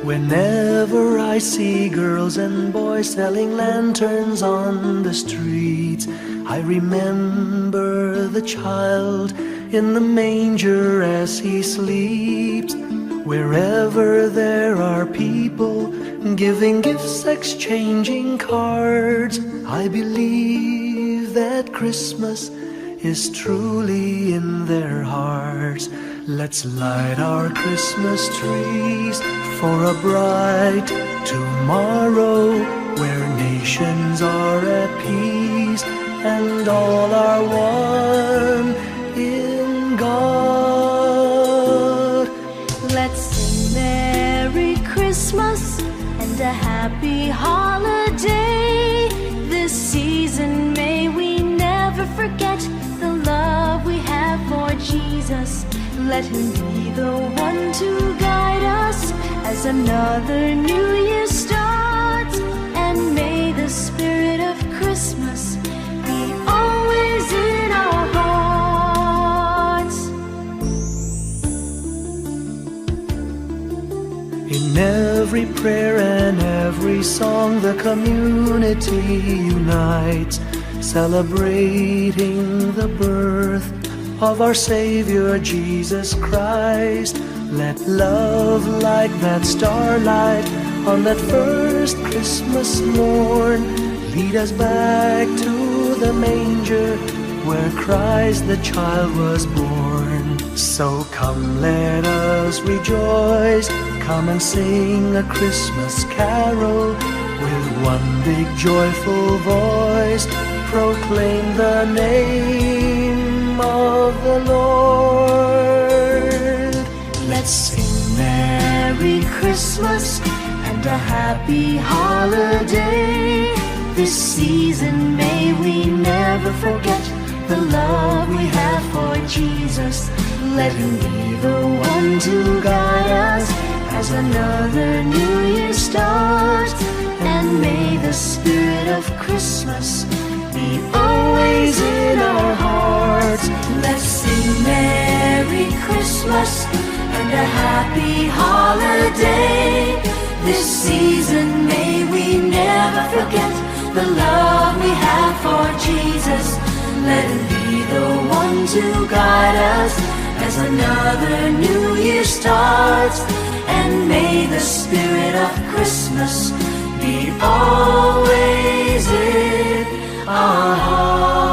Whenever I see girls and boys selling lanterns on the streets, I remember the child in the manger as he sleeps. Wherever there are people giving gifts, exchanging cards, I believe that Christmas is truly in their hearts. Let's light our Christmas trees for a bright tomorrow, where nations are at peace and all are one in God. Let's sing Merry Christmas and a happy holiday. This season may we never forget the love we have for Jesus. Let him be the one to guide us as another new year starts. And may the spirit of Christmas be always in our hearts. In every prayer and every song, the community unites, celebrating the birth of our Savior Jesus Christ. Let love like that starlight on that first Christmas morn lead us back to the manger where Christ the child was born. So come, let us rejoice, come and sing a Christmas carol with one big joyful voice. Proclaim the name of the Lord. Let's sing Merry Christmas and a happy holiday. This season may we never forget the love we have for Jesus. Let him be the one to guide us as another new year starts. And may the spirit of Christmas be always in our hearts. Let's sing Merry Christmas and a happy holiday. This season may we never forget the love we have for Jesus. Let him be the one to guide us as another new year starts. And may the spirit of Christmas be always in our hearts.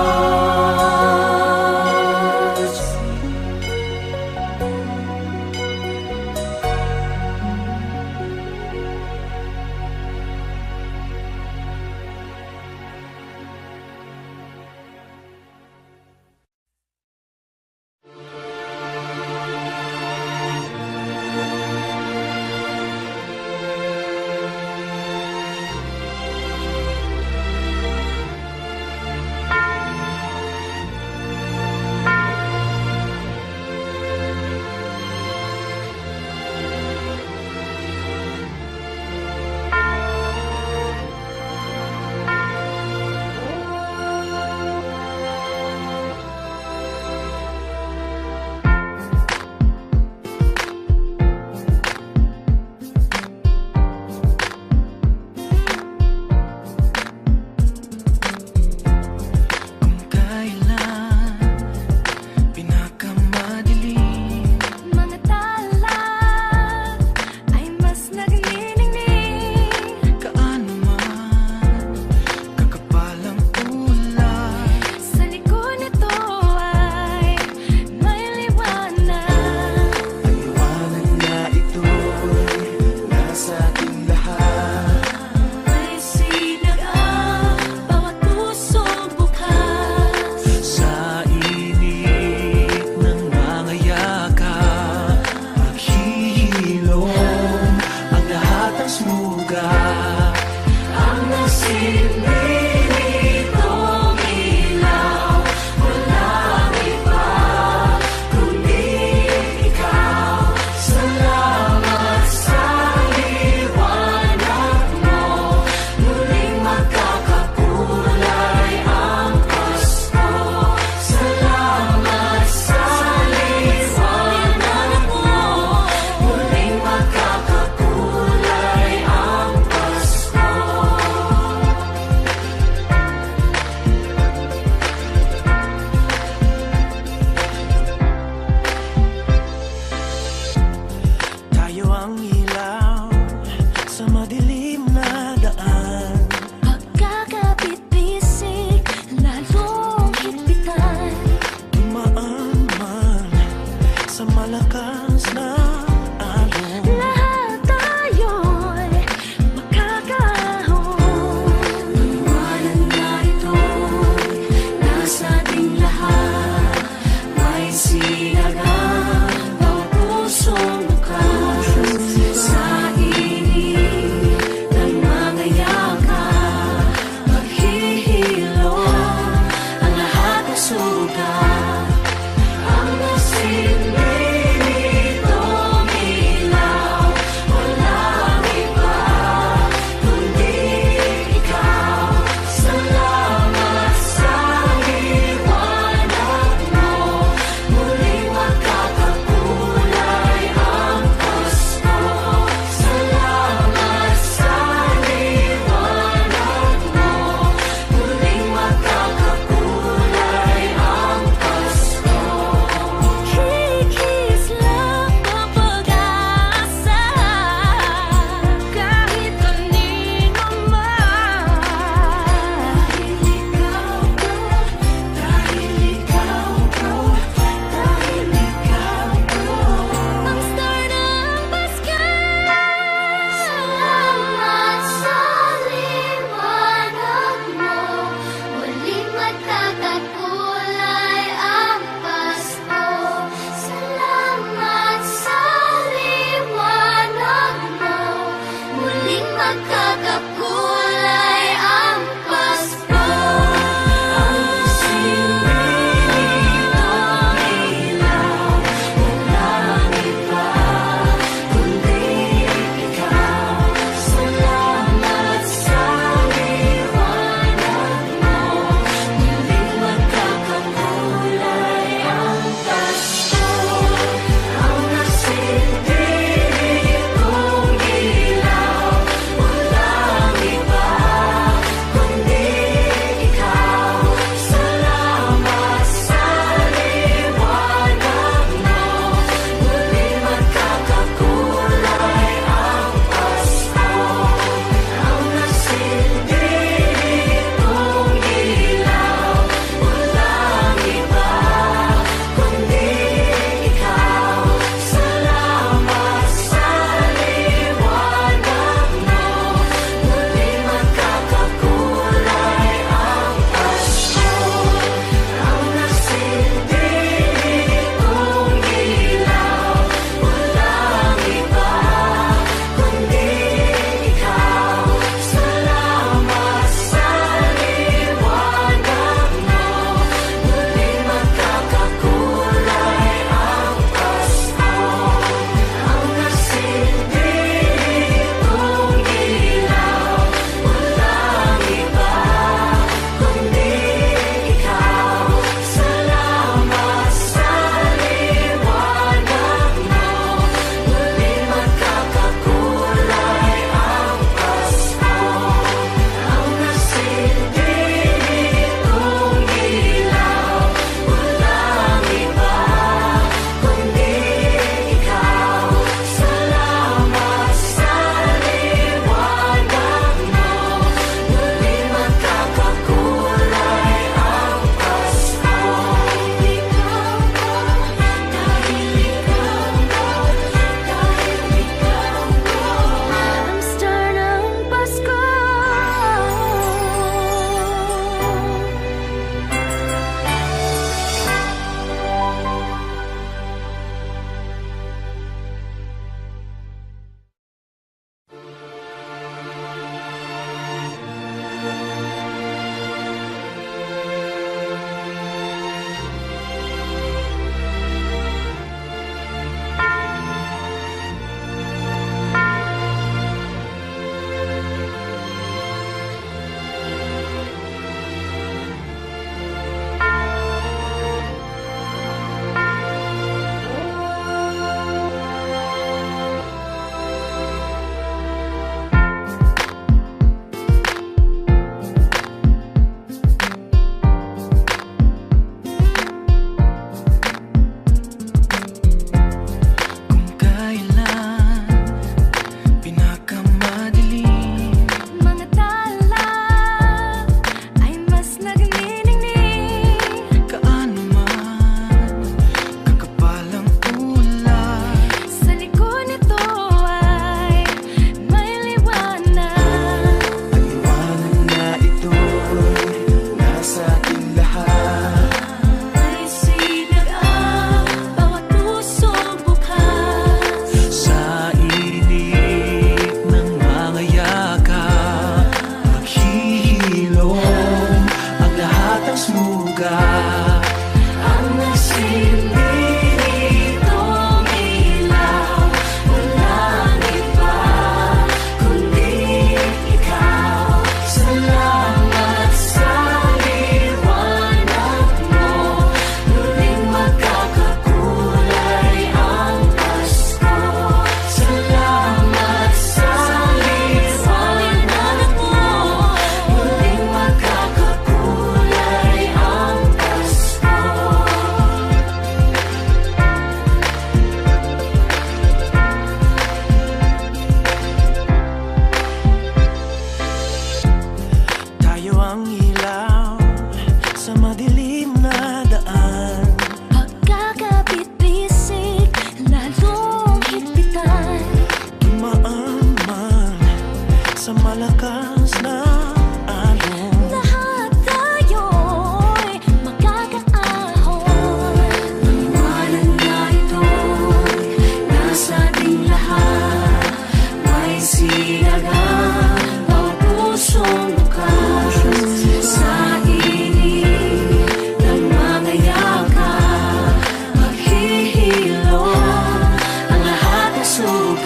ang ilaw sa madilim na daan. Pagkakapit-bisig, lalong higpitan. Dumaan man sa malakas na alon. Lahat tayo'y makakahon. Iwanan na ito'y nasa ating lahat. May sinagang bawat pusong bukas.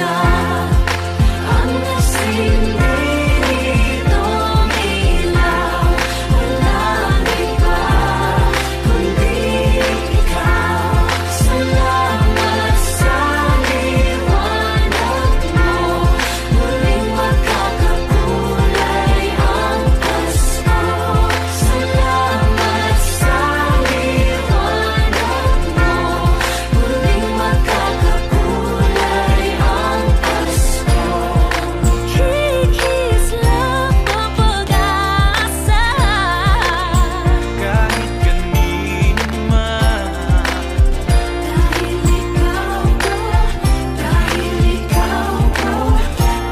ka, ang nagsinditong ilaw. Walang iba kundi ikaw. Salamat sa liwanag mo, muling magkakakulay ang Pasko. Salamat sa liwanag mo, muling magkakakulay ang Pasko. His love ang pag-asa, Kahit kanino man, dahil ikaw ko, dahil ikaw ko,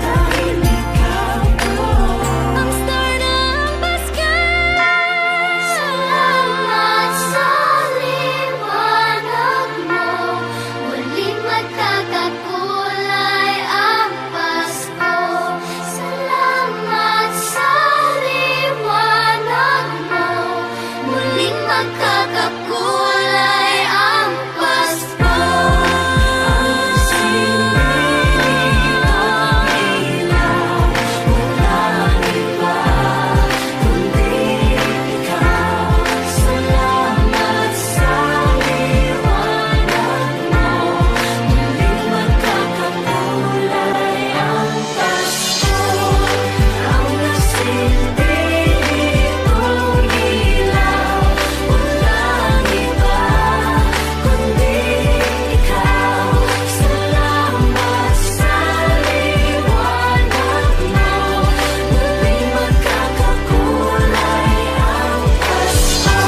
dahil ikaw ko, ang star ng Pasko. Salamat sa liwanag mo, muling magkakakulay ang Pasko. Salamat sa liwanag mo, muling magkakakulay ang Pasko. Ang sinilong ilaw, walang iba kundi ikaw. Salamat sa liwanag mo, muling magkakakulay ang Pasko. Ang nagsinditong ilaw, walang iba kundi ikaw. Salamat sa liwanag mo, muling magkakakulay ang Pasko.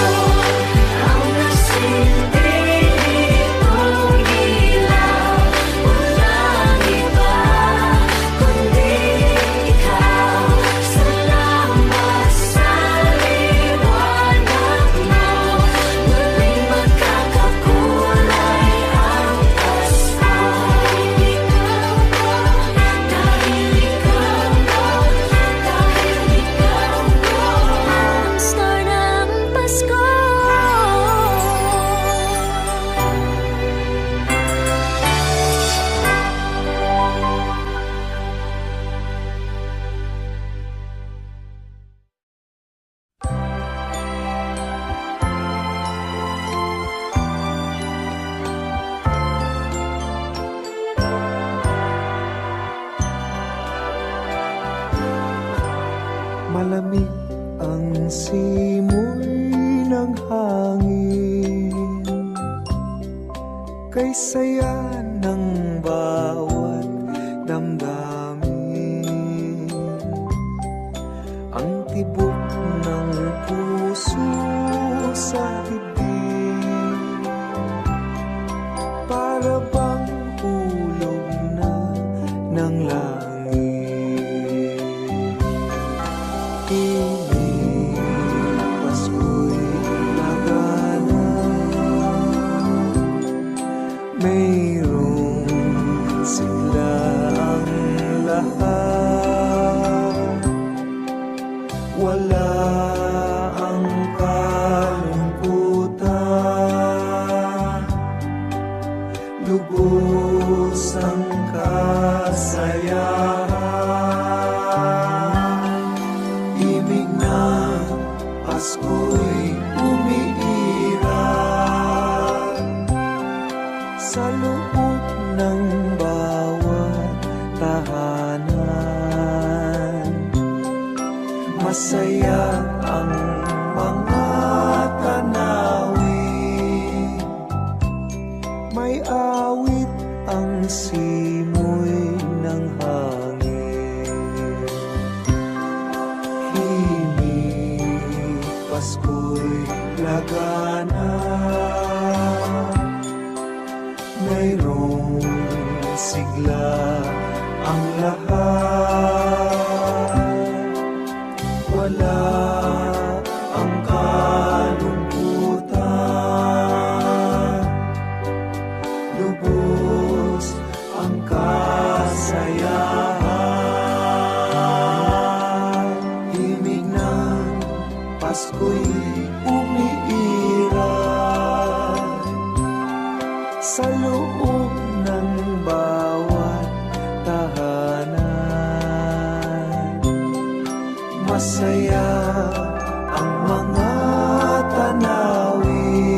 Ang nagsinditong ilaw, walang iba kundi ikaw. Salamat sa liwanag mo, muling magkakakulay ang Pasko. Dahil ikaw ko, dahil ikaw ko, ang star ng Pasko. malamig ang simoy ng hangin, kay saya ng bawat damdamin. Ang tibok ng puso sa dibdib, para bang hulog na ng langit. Ini Pasko'y lagana, mayroong sigla ang lahat. Wala ang kalungkutan, lubos ang kasayahan. Ibig ng Pasko'y umiiral sa loob ng bawat tahanan. Masaya ang mga tanawin, may awit ang simoy ng hangin. Himig Pasko'y lagana, mayroong sigla ang lahat. Wala ang kalungkutan, lubos ang kasayahan. Himig ng Pasko'y umiiral sa loob ng bawat tahanan. Masaya ang mga tanawin,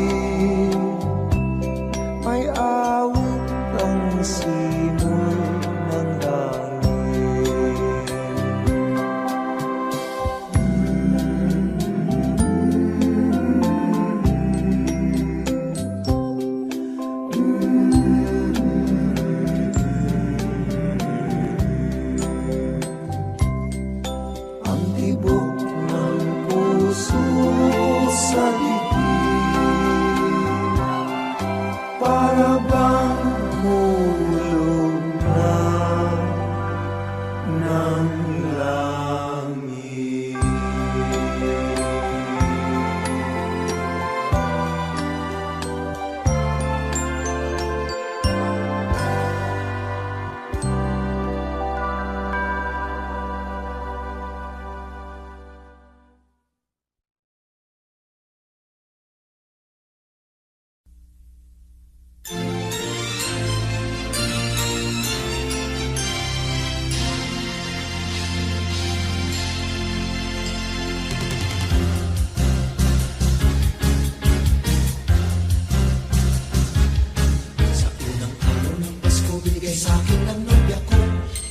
may awit ang simoy ng hangin. Ang tibok ng puso sa dibdib, para bang hulog na ng langit. Sa unang araw ng Pasko, binigay sa akin ng nobya ko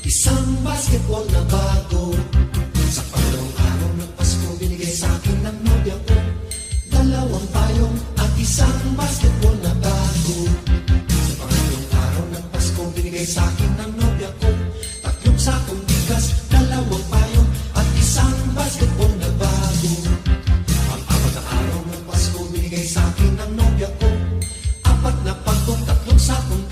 isang basketball na bago. Sa pangalawang araw ng Pasko, binigay sa akin ng nobya ko dalawang payong at isang basketball na bago. Sa pangatlong araw ng Pasko, binigay sa akin ng nobya ko tatlong sakong bigas, dalawang payong at isang basketball na bago. Pang-apat na araw ng Pasko, binigay sa akin ng nobya ko apat na pagkong, tatlong sakong